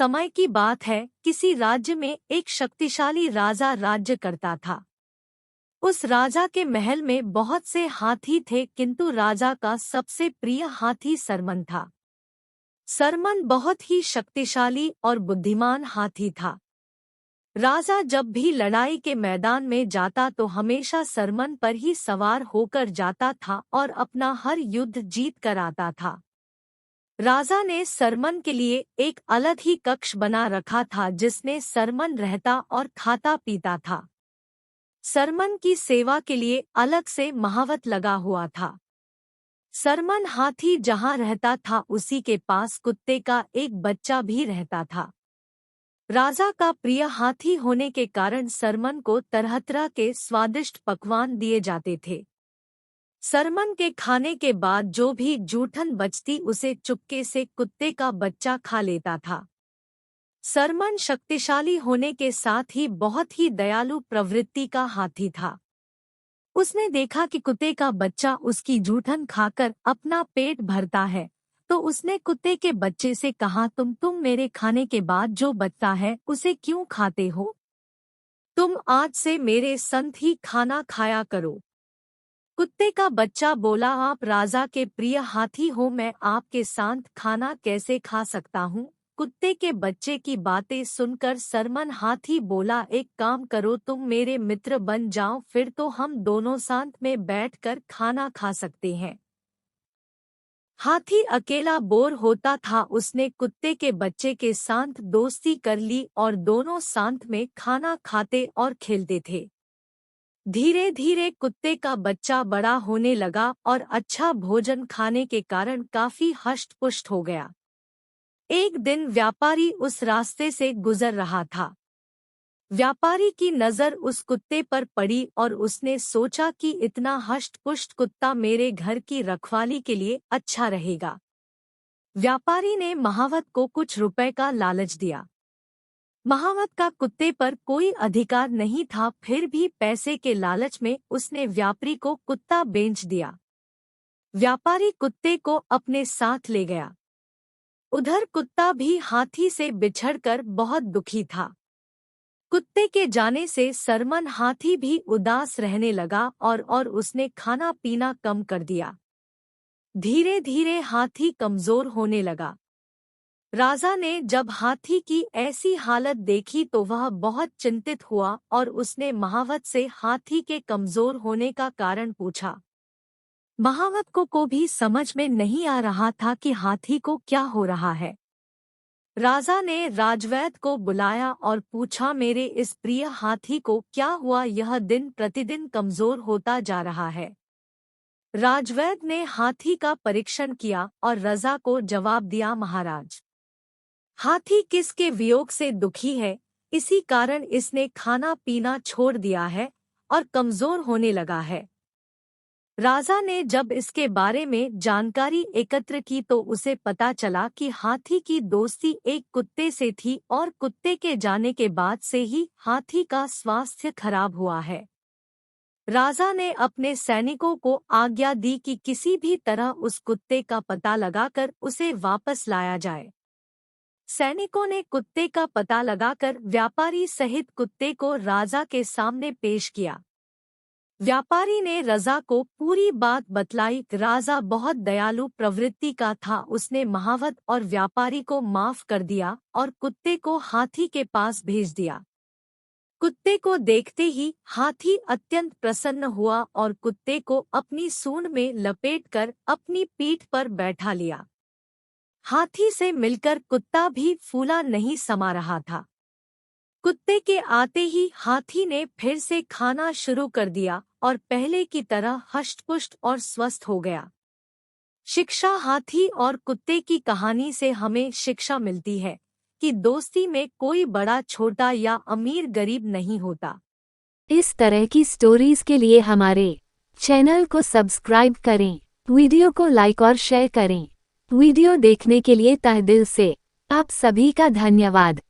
समय की बात है, किसी राज्य में एक शक्तिशाली राजा राज्य करता था। उस राजा के महल में बहुत से हाथी थे, किंतु राजा का सबसे प्रिय हाथी सरमन था। सरमन बहुत ही शक्तिशाली और बुद्धिमान हाथी था। राजा जब भी लड़ाई के मैदान में जाता तो हमेशा सरमन पर ही सवार होकर जाता था और अपना हर युद्ध जीत कर आता था। राजा ने सरमन के लिए एक अलग ही कक्ष बना रखा था जिसमें सरमन रहता और खाता पीता था। सरमन की सेवा के लिए अलग से महावत लगा हुआ था। सरमन हाथी जहां रहता था उसी के पास कुत्ते का एक बच्चा भी रहता था। राजा का प्रिय हाथी होने के कारण सरमन को तरह तरह के स्वादिष्ट पकवान दिए जाते थे। सरमन के खाने के बाद जो भी जूठन बचती उसे चुपके से कुत्ते का बच्चा खा लेता था। सरमन शक्तिशाली होने के साथ ही बहुत ही दयालु प्रवृत्ति का हाथी था। उसने देखा कि कुत्ते का बच्चा उसकी जूठन खाकर अपना पेट भरता है, तो उसने कुत्ते के बच्चे से कहा, तुम मेरे खाने के बाद जो बचता है उसे क्यों खाते हो? तुम आज से मेरे संग ही खाना खाया करो। कुत्ते का बच्चा बोला, आप राजा के प्रिय हाथी हो, मैं आपके साथ खाना कैसे खा सकता हूँ? कुत्ते के बच्चे की बातें सुनकर सरमन हाथी बोला, एक काम करो, तुम मेरे मित्र बन जाओ, फिर तो हम दोनों साथ में बैठकर खाना खा सकते हैं। हाथी अकेला बोर होता था, उसने कुत्ते के बच्चे के साथ दोस्ती कर ली और दोनों साथ में खाना खाते और खेलते थे। धीरे धीरे कुत्ते का बच्चा बड़ा होने लगा और अच्छा भोजन खाने के कारण काफी हष्ट-पुष्ट हो गया। एक दिन व्यापारी उस रास्ते से गुजर रहा था। व्यापारी की नजर उस कुत्ते पर पड़ी और उसने सोचा कि इतना हष्ट-पुष्ट कुत्ता मेरे घर की रखवाली के लिए अच्छा रहेगा। व्यापारी ने महावत को कुछ रुपए का लालच दिया। महावत का कुत्ते पर कोई अधिकार नहीं था, फिर भी पैसे के लालच में उसने व्यापारी को कुत्ता बेच दिया। व्यापारी कुत्ते को अपने साथ ले गया। उधर कुत्ता भी हाथी से बिछड़कर बहुत दुखी था। कुत्ते के जाने से सरमन हाथी भी उदास रहने लगा और उसने खाना पीना कम कर दिया। धीरे धीरे हाथी कमजोर होने लगा। राजा ने जब हाथी की ऐसी हालत देखी तो वह बहुत चिंतित हुआ और उसने महावत से हाथी के कमजोर होने का कारण पूछा। महावत को भी समझ में नहीं आ रहा था कि हाथी को क्या हो रहा है। राजा ने राजवैद्य को बुलाया और पूछा, मेरे इस प्रिय हाथी को क्या हुआ, यह दिन प्रतिदिन कमजोर होता जा रहा है। राजवैद्य ने हाथी का परीक्षण किया और राजा को जवाब दिया, महाराज, हाथी किसके वियोग से दुखी है, इसी कारण इसने खाना पीना छोड़ दिया है और कमजोर होने लगा है। राजा ने जब इसके बारे में जानकारी एकत्र की तो उसे पता चला कि हाथी की दोस्ती एक कुत्ते से थी और कुत्ते के जाने के बाद से ही हाथी का स्वास्थ्य खराब हुआ है। राजा ने अपने सैनिकों को आज्ञा दी कि किसी भी तरह उस कुत्ते का पता लगाकर उसे वापस लाया जाए। सैनिकों ने कुत्ते का पता लगाकर व्यापारी सहित कुत्ते को राजा के सामने पेश किया। व्यापारी ने राजा को पूरी बात बतलाई। राजा बहुत दयालु प्रवृत्ति का था, उसने महावत और व्यापारी को माफ कर दिया और कुत्ते को हाथी के पास भेज दिया। कुत्ते को देखते ही हाथी अत्यंत प्रसन्न हुआ और कुत्ते को अपनी सूंड में लपेटकर अपनी पीठ पर बैठा लिया। हाथी से मिलकर कुत्ता भी फूला नहीं समा रहा था। कुत्ते के आते ही हाथी ने फिर से खाना शुरू कर दिया और पहले की तरह हष्ट-पुष्ट और स्वस्थ हो गया। शिक्षा, हाथी और कुत्ते की कहानी से हमें शिक्षा मिलती है कि दोस्ती में कोई बड़ा छोटा या अमीर गरीब नहीं होता। इस तरह की स्टोरीज के लिए हमारे चैनल को सब्सक्राइब करें, वीडियो को लाइक और शेयर करें। वीडियो देखने के लिए तहे दिल से आप सभी का धन्यवाद।